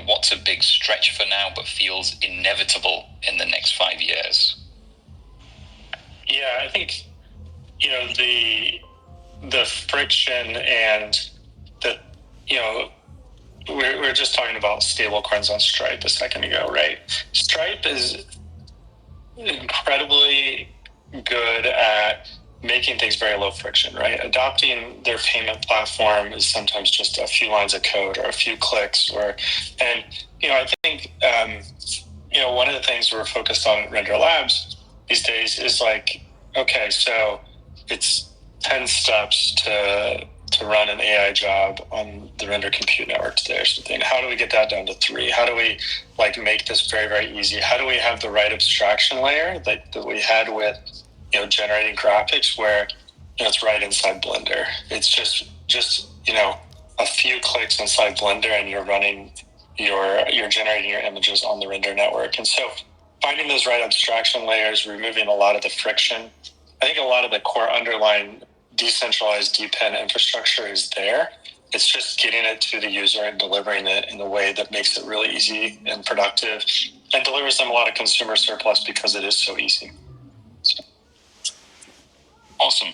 what's a big stretch for now but feels inevitable in the next 5 years? Yeah, I think, the friction and the, we're just talking about stable coins on Stripe a second ago, right? Stripe is incredibly good at making things very low friction, right? Adopting their payment platform is sometimes just a few lines of code or a few clicks, I think, one of the things we're focused on at Render Labs these days is like, okay, so it's 10 steps to run an AI job on the Render Compute Network today or something. How do we get that down to 3? How do we make this very, very easy? How do we have the right abstraction layer that we had with generating graphics where it's right inside Blender? It's just a few clicks inside Blender and you're running you're generating your images on the Render network. And so finding those right abstraction layers, removing a lot of the friction. I think a lot of the core underlying decentralized depend infrastructure is there. It's just getting it to the user and delivering it in a way that makes it really easy and productive and delivers them a lot of consumer surplus because it is so easy. Awesome.